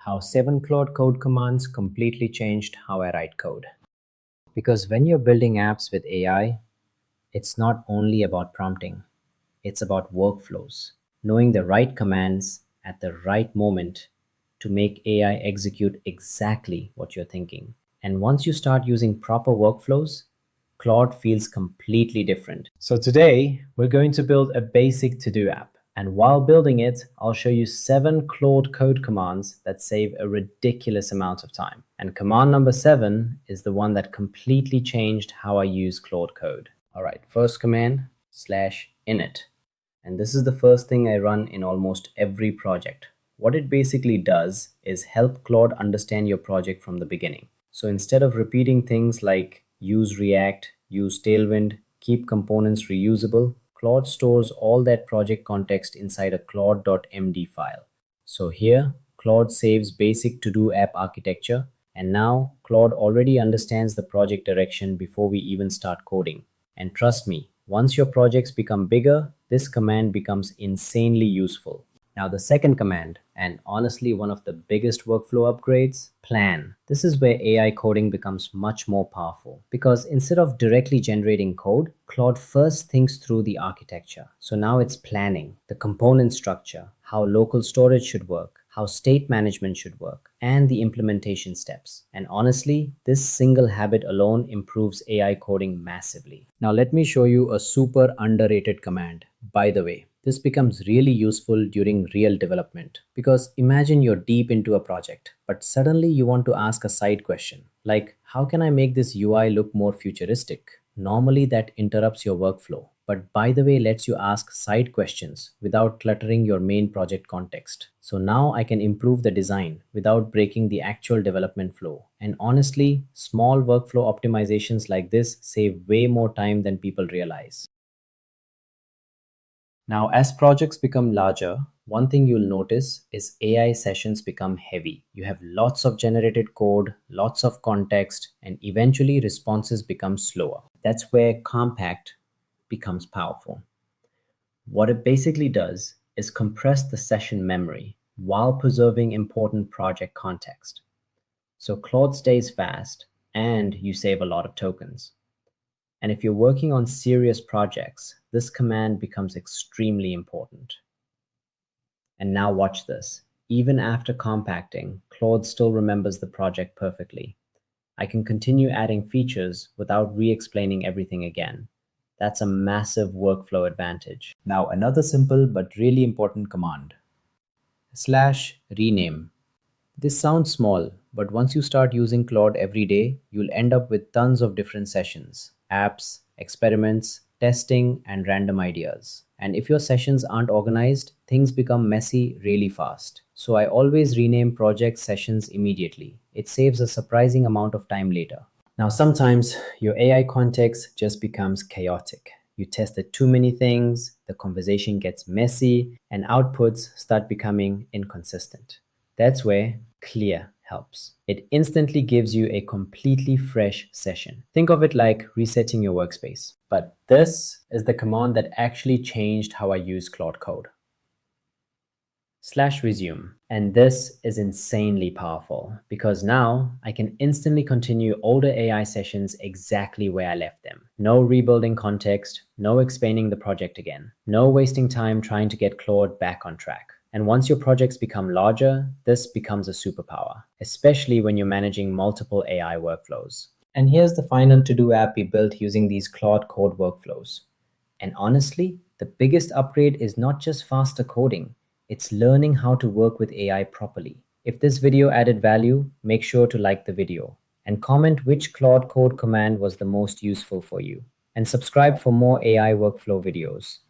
how 7 Claude Code commands completely changed how I write code. Because when you're building apps with AI, it's not only about prompting, it's about workflows, knowing the right commands at the right moment to make AI execute exactly what you're thinking. And once you start using proper workflows, Claude feels completely different. So today, we're going to build a basic to-do app. And while building it, I'll show you 7 Claude Code commands that save a ridiculous amount of time. And command number 7 is the one that completely changed how I use Claude Code. All right, first command, /init. And this is the first thing I run in almost every project. What it basically does is help Claude understand your project from the beginning. So instead of repeating things like use React, use Tailwind, keep components reusable, Claude stores all that project context inside a claude.md file. So here, Claude saves basic to-do app architecture, and now Claude already understands the project direction before we even start coding. And trust me, once your projects become bigger, this command becomes insanely useful. Now the second command, and honestly one of the biggest workflow upgrades, plan. This is where AI coding becomes much more powerful because instead of directly generating code, Claude first thinks through the architecture. So now it's planning, the component structure, how local storage should work, how state management should work, and the implementation steps. And honestly, this single habit alone improves AI coding massively. Now let me show you a super underrated command. By the way, this becomes really useful during real development because imagine you're deep into a project, but suddenly you want to ask a side question like, how can I make this UI look more futuristic? Normally that interrupts your workflow, but by the way lets you ask side questions without cluttering your main project context. So now I can improve the design without breaking the actual development flow. And honestly, small workflow optimizations like this save way more time than people realize. Now, as projects become larger, one thing you'll notice is AI sessions become heavy. You have lots of generated code, lots of context, and eventually responses become slower. That's where compact becomes powerful. What it basically does is compress the session memory while preserving important project context. So Claude stays fast and you save a lot of tokens. And if you're working on serious projects, this command becomes extremely important. And now watch this. Even after compacting, Claude still remembers the project perfectly. I can continue adding features without re-explaining everything again. That's a massive workflow advantage. Now another simple but really important command. /rename. This sounds small, but once you start using Claude every day, you'll end up with tons of different sessions, apps, experiments, testing, and random ideas. And if your sessions aren't organized, things become messy really fast. So I always rename project sessions immediately. It saves a surprising amount of time later. Now, sometimes your AI context just becomes chaotic. You tested too many things, the conversation gets messy, and outputs start becoming inconsistent. That's where clear helps. It instantly gives you a completely fresh session. Think of it like resetting your workspace. But this is the command that actually changed how I use Claude Code. /resume. And this is insanely powerful because now I can instantly continue older AI sessions exactly where I left them. No rebuilding context, no explaining the project again, no wasting time trying to get Claude back on track. And once your projects become larger, this becomes a superpower, especially when you're managing multiple AI workflows. And here's the final to-do app we built using these Claude Code workflows. And honestly, the biggest upgrade is not just faster coding, it's learning how to work with AI properly. If this video added value, make sure to like the video and comment which Claude Code command was the most useful for you. And subscribe for more AI workflow videos.